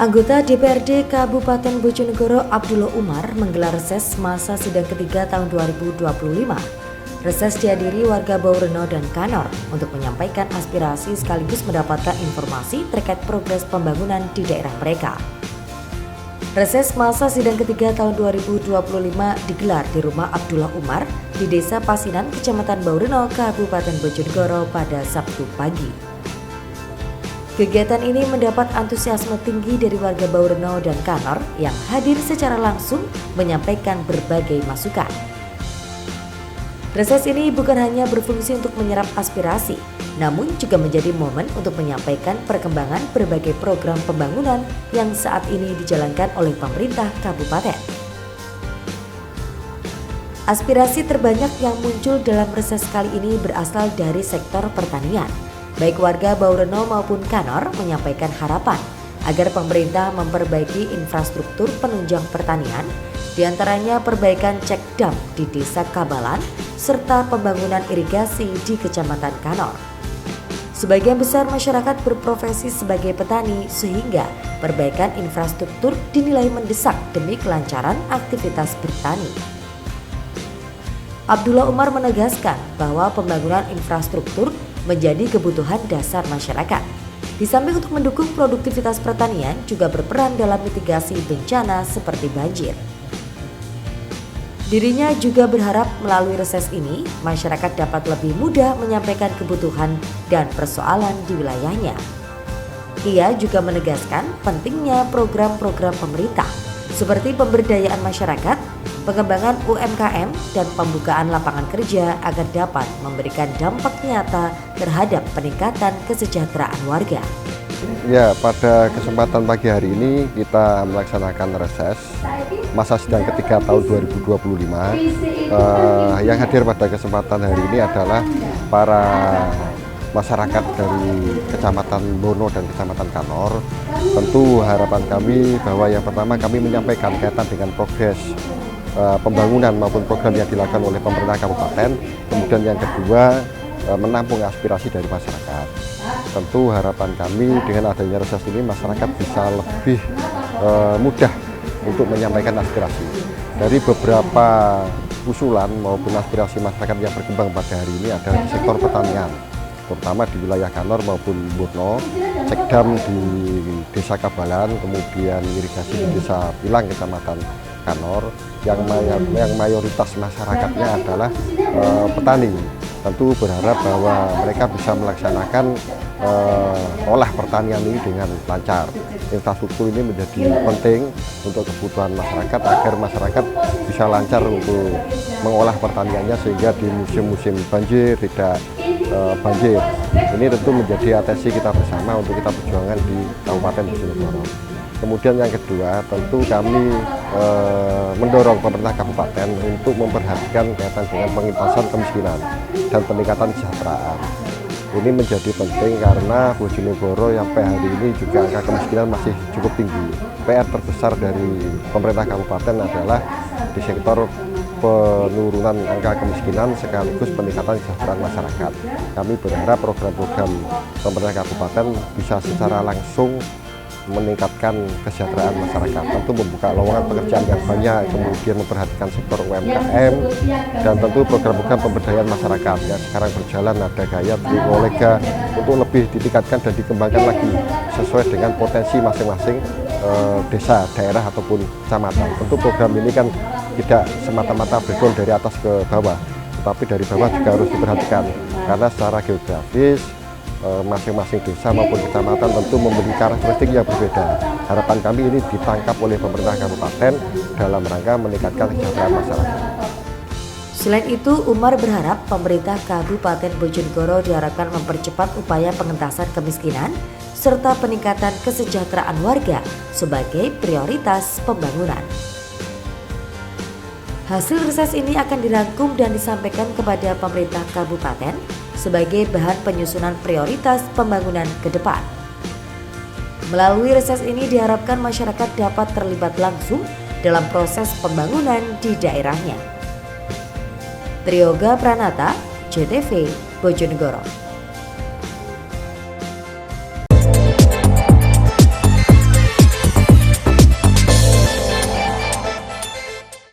Anggota DPRD Kabupaten Bojonegoro Abdullah Umar menggelar reses masa sidang ketiga tahun 2025. Reses dihadiri warga Baureno dan Kanor untuk menyampaikan aspirasi sekaligus mendapatkan informasi terkait progres pembangunan di daerah mereka. Reses masa sidang ketiga tahun 2025 digelar di rumah Abdullah Umar di Desa Pasinan, Kecamatan Baureno, Kabupaten Bojonegoro pada Sabtu pagi. Kegiatan ini mendapat antusiasme tinggi dari warga Baureno dan Kanor yang hadir secara langsung menyampaikan berbagai masukan. Reses ini bukan hanya berfungsi untuk menyerap aspirasi, namun juga menjadi momen untuk menyampaikan perkembangan berbagai program pembangunan yang saat ini dijalankan oleh pemerintah kabupaten. Aspirasi terbanyak yang muncul dalam reses kali ini berasal dari sektor pertanian. Baik warga Baureno maupun Kanor menyampaikan harapan agar pemerintah memperbaiki infrastruktur penunjang pertanian, diantaranya perbaikan cek dam di Desa Kabalan, serta pembangunan irigasi di Kecamatan Kanor. Sebagian besar masyarakat berprofesi sebagai petani sehingga perbaikan infrastruktur dinilai mendesak demi kelancaran aktivitas bertani. Abdullah Umar menegaskan bahwa pembangunan infrastruktur menjadi kebutuhan dasar masyarakat. Di samping untuk mendukung produktivitas pertanian juga berperan dalam mitigasi bencana seperti banjir. Dirinya juga berharap melalui reses ini, masyarakat dapat lebih mudah menyampaikan kebutuhan dan persoalan di wilayahnya. Ia juga menegaskan pentingnya program-program pemerintah seperti pemberdayaan masyarakat, pengembangan UMKM, dan pembukaan lapangan kerja agar dapat memberikan dampak nyata terhadap peningkatan kesejahteraan warga. Ya, pada kesempatan pagi hari ini kita melaksanakan reses masa sidang ketiga tahun 2025. Yang hadir pada kesempatan hari ini adalah para masyarakat dari Kecamatan Bono dan Kecamatan Kanor. Tentu harapan kami bahwa yang pertama kami menyampaikan kaitan dengan progres pembangunan maupun program yang dilakukan oleh pemerintah kabupaten. Kemudian yang kedua, menampung aspirasi dari masyarakat. Tentu harapan kami dengan adanya reses ini masyarakat bisa lebih mudah untuk menyampaikan aspirasi. Dari beberapa usulan maupun aspirasi masyarakat yang berkembang pada hari ini adalah di sektor pertanian, terutama di wilayah Kanor maupun Bono, cekdam di Desa Kabalan, kemudian irigasi di Desa Pilang, Kecamatan Kanor, yang mayoritas masyarakatnya adalah petani. Tentu berharap bahwa mereka bisa melaksanakan olah pertanian ini dengan lancar. Infrastruktur ini menjadi penting untuk kebutuhan masyarakat agar masyarakat bisa lancar untuk mengolah pertaniannya sehingga di musim-musim banjir tidak banjir. Ini tentu menjadi atensi kita bersama untuk kita perjuangan di Kabupaten Bojonegoro. Kemudian yang kedua, tentu kami mendorong pemerintah kabupaten untuk memperhatikan kaitan dengan pengentasan kemiskinan dan peningkatan kesejahteraan. Ini menjadi penting karena Bojonegoro sampai hari ini juga angka kemiskinan masih cukup tinggi. PR terbesar dari pemerintah kabupaten adalah di sektor penurunan angka kemiskinan sekaligus peningkatan kesejahteraan masyarakat. Kami berharap program-program pemerintah kabupaten bisa secara langsung meningkatkan kesejahteraan masyarakat, tentu membuka lowongan pekerjaan yang banyak, kemudian memperhatikan sektor UMKM, dan tentu program-program pemberdayaan masyarakat yang sekarang berjalan ada gaya Triwolega untuk lebih ditingkatkan dan dikembangkan lagi sesuai dengan potensi masing-masing desa, daerah ataupun kecamatan. Tentu program ini kan tidak semata-mata breakdown dari atas ke bawah, tetapi dari bawah juga harus diperhatikan karena secara geografis masing-masing desa maupun kecamatan tentu memiliki karakteristik yang berbeda. Harapan kami ini ditangkap oleh pemerintah kabupaten dalam rangka meningkatkan kesejahteraan masyarakat. Selain itu, Umar berharap pemerintah Kabupaten Bojonegoro diharapkan mempercepat upaya pengentasan kemiskinan serta peningkatan kesejahteraan warga sebagai prioritas pembangunan. Hasil reses ini akan dirangkum dan disampaikan kepada pemerintah kabupaten sebagai bahan penyusunan prioritas pembangunan ke depan. Melalui reses ini diharapkan masyarakat dapat terlibat langsung dalam proses pembangunan di daerahnya. Trioga Pranata, JTV, Bojonegoro.